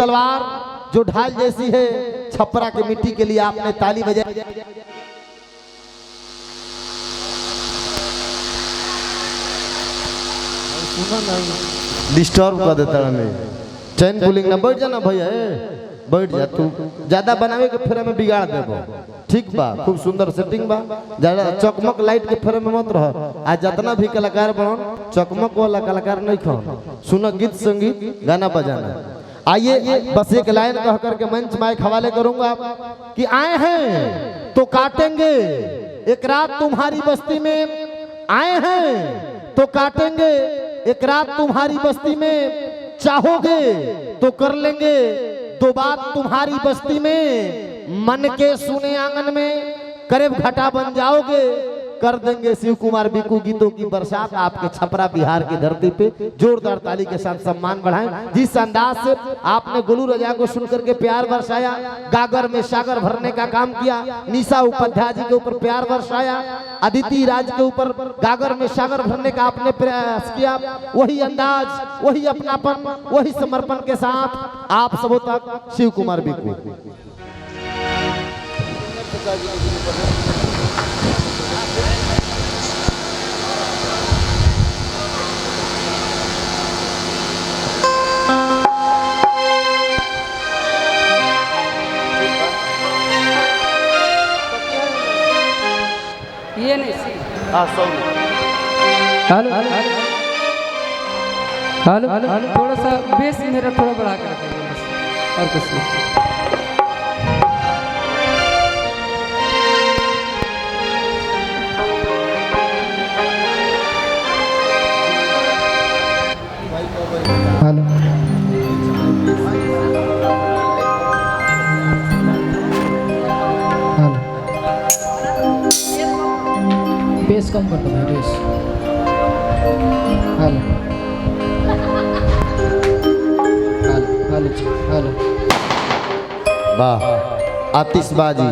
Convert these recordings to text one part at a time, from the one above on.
तलवार जो ढाल जैसी है, छपरा की मिट्टी के लिए आपने ताली बजाई। डिस्टर्ब कर देता है, चैन पुलिंग ना। बैठ जाना भैया, बैठ जा तू, ज्यादा बनावे के फेरे में बिगाड़ देबो। ठीक बा, खूब सुंदर सेटिंग बा, ज्यादा चकमक लाइट के फेरे में मत रह। आज जितना भी कलाकार बनो, चकमक वाला कलाकार नहीं खो। सुनो गीत संगीत गाना बजाना। आइए बस एक लाइन कह करके मंच माइक हवाले करूंगा कि आए हैं तो काटेंगे, एक रात तुम्हारी बस्ती में आए हैं तो काटेंगे, एक रात तुम्हारी बस्ती में चाहोगे तो कर लेंगे, दो बात तुम्हारी बस्ती में मन के सुने आंगन में करीब घटा बन जाओगे, कर देंगे शिव कुमार बिकू गीतों की बरसात आपके छपरा बिहार की धरती पे। जोरदार ताली के साथ सम्मान बढ़ाएं। जिस अंदाज से आपने गुलू रजा को सुन करके प्यार बरसाया, गागर में सागर भरने का काम किया, निशा उपाध्याय जी के ऊपर प्यार बरसाया, अदिति राज के ऊपर गागर में सागर भरने का आपने प्रयास किया, वही अंदाज, वही अपनापन, वही समर्पण के साथ आप सबों तक शिव कुमार बिकू। ये नहीं हेलो हेलो हेलो, थोड़ा सा बेस मेरा थोड़ा बढ़ा कर रखिए बस, और कुछ नहीं। हेलो बेस कम कर दो भाई, बेस। हेलो हेलो हेलो, वाह, आतिशबाजी।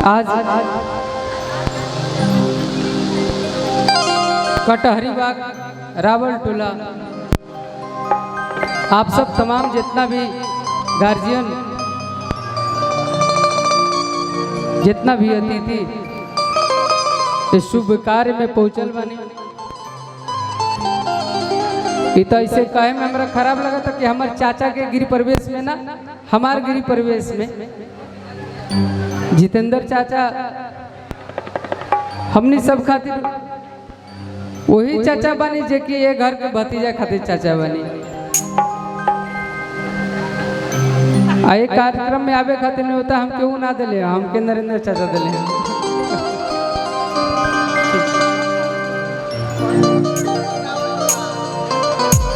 आज कटहरी बाग रावल टोला, आप सब तमाम जितना भी गार्जियन, जितना भी अतिथि इस शुभ कार्य में पहुंचल बानी, ये तो ऐसे कहे में हमरा खराब लगा था कि हमारे चाचा के गृह प्रवेश में ना, हमारे गृह प्रवेश में जितेंद्र चाचा हमने सब खातिर वही चाचा बनी जे कि ये घर के भतीजा खातिर चाचा बनी। आए कार्यक्रम में आवे खातिर नहीं होता, हम क्यों ना दिले, हमके नरेंद्र चाचा दिले।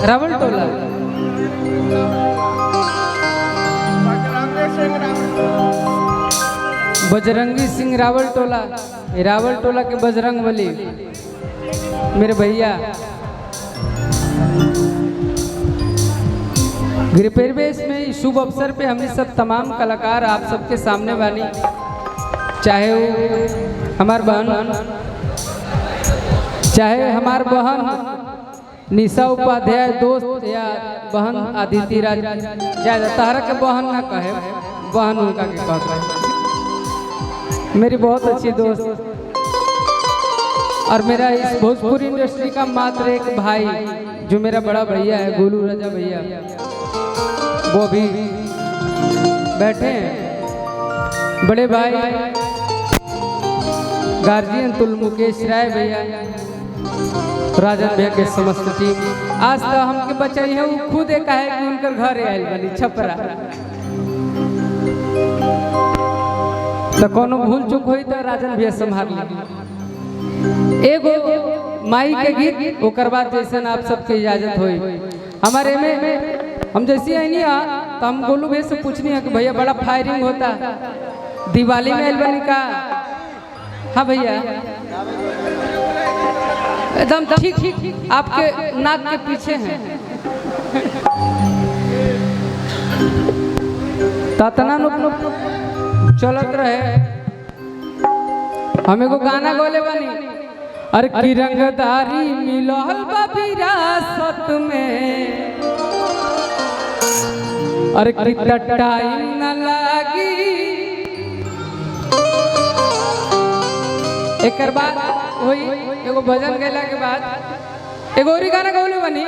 रावल टोला बजरंगी सिंह रावल टोला, रावल टोला के बजरंग बली मेरे भैया। गृह प्रवेश में शुभ अवसर पे हमने सब तमाम कलाकार आप सबके सामने वाली, चाहे वो हमार बहन, चाहे हमार बहन निशा उपाध्याय दोस्त, या बहन अदिति राज, ज्यादा तारा के बहन ना कहे, बहन उनका के कहता है, मेरी बहुत अच्छी दोस्त और मेरा इस भोजपुरी इंडस्ट्री का मात्र एक भाई जो मेरा बड़ा भैया है, गोलू राजा भैया, वो भी बैठे हैं। बड़े भाई गार्जियन तुल मुकेश राय भैया, राजन भैया के समस्त टीम। आज तो हमके बचाई है, वो खुद एक है कि उनकर घर आयल बनी छपरा, तो कोनो भूल चूक हुई तो राजन भैया संभाल ली। एगो माई के गीत ओकर बाद जैसे आप सबके इजाजत हुई। हमारे में हम जैसे आई नहीं तो हम गोलू भैया से पूछनी है कि भैया बड़ा फायरिंग होता दिवाली में आयल बनी का? हाँ भैया एकदम ठीक ठीक आपके नाक के पीछे हैं। तना चलत रहे, हमें को गाना गोले बनी अरे की रंगदारी मिलल बा विरासत में, अरे कितना टाइम न लागी। एक बाद वही एगो भजन गेला के बाद एगो और गाना गौले बनी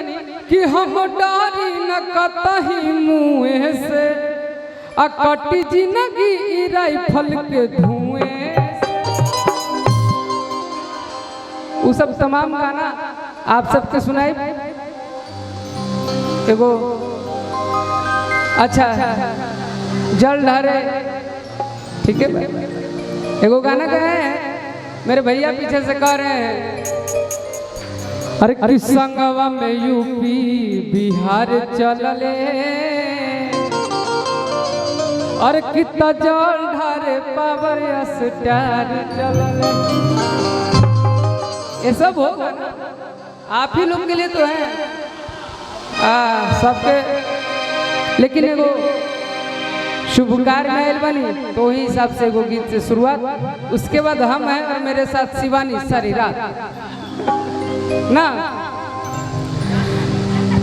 कि हम डारी न कतही मुँह से आ कटी जिंदगी ई राइफल के धुएं। वो सब तमाम गाना आप सबके सुनाई। एगो अच्छा जल ढारे, ठीक है। एगो गाना गए हैं मेरे भैया पीछे से कह रहे हैं, अरे संगवा में यूपी बिहार चलले, अरे कितना जल ढारे पावर स्टार चलले। ये सब होगा ना, आप ही लोग के लिए तो है सबके। लेकिन एगो शुभ कार्य में आयल बनी तो वही हिसाब से एगो गीत से शुरुआत, उसके बाद हम हैं और मेरे साथ शिवानी सारी रात ना।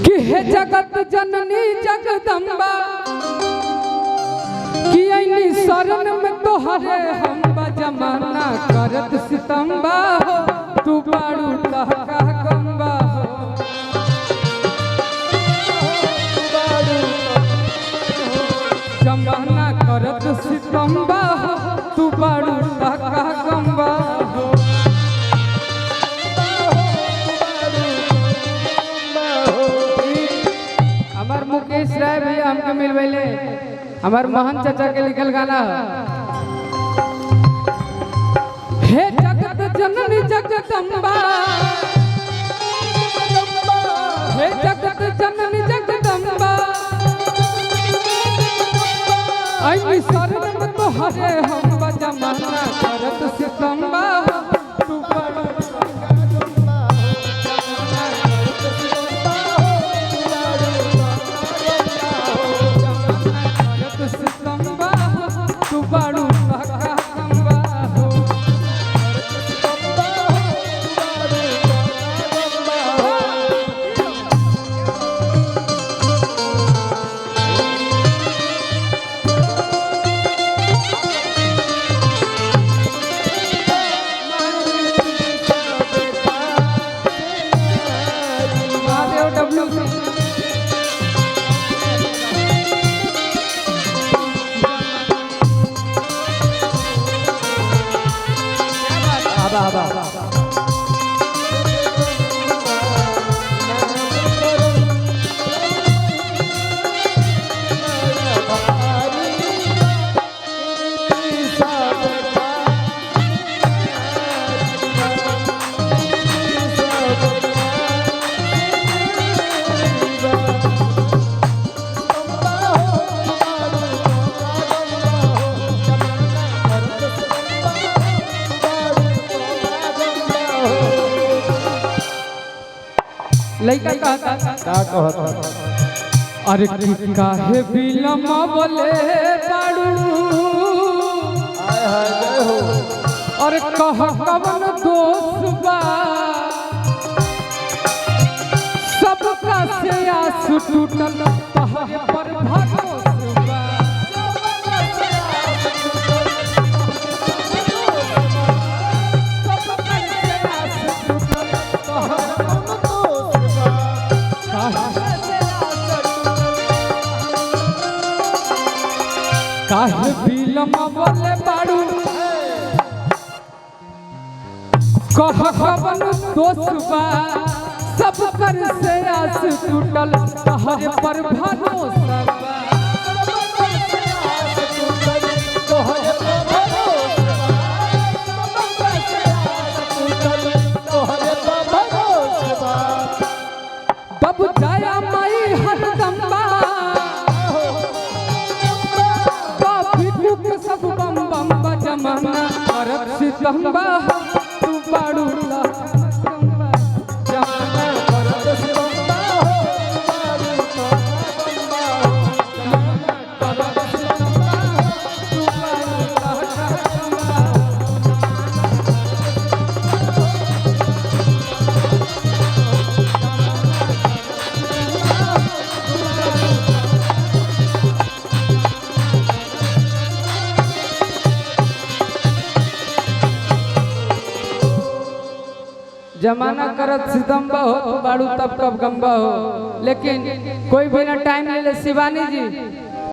कि हे जगत जननी जगदम्बा कि ऐनी शरण में तोहरे हम जमाना करत सितम्बा हो, तू बाड़ू तहका गंबा हो, जमाना करत सितम्बा हो, तू बाड़ू तहका गंबा हो। हमार मुकेश राय भैया हमके मिलवैले, हमार मोहन चाचा के लिखल गाना हे जगत जननी जगदम्बा, हे जगत जननी जगदम्बा, ऐनी शरण में तोहरे हम जमाना करत सितम्बा हो, तू बड़ा सितम्बा हो, तू बड़ू लइका कहता अरे कि काहे बिलमा बोले बाड़ू, अरे कह कवन दोष बा, सबका से आस टूटल तहरे पर भरोस बा। काहे बिलमा बोले बाड़ू, कह कवन दोष बा, सब कर से आस टूटल तहरे पर भरोसा बा। दब जाया माई हरदम्बा, सब बम बम जमाना करत सितम्बा हो, तू बाड़ू तहका जमाना करत सितम्बा हो, तू बाड़ू तहका जमाना करत सितम्बा हो तो बाड़ू तब कब गम्बा हो, लेकिन कोई भी ना टाइम ले ले शिवानी जी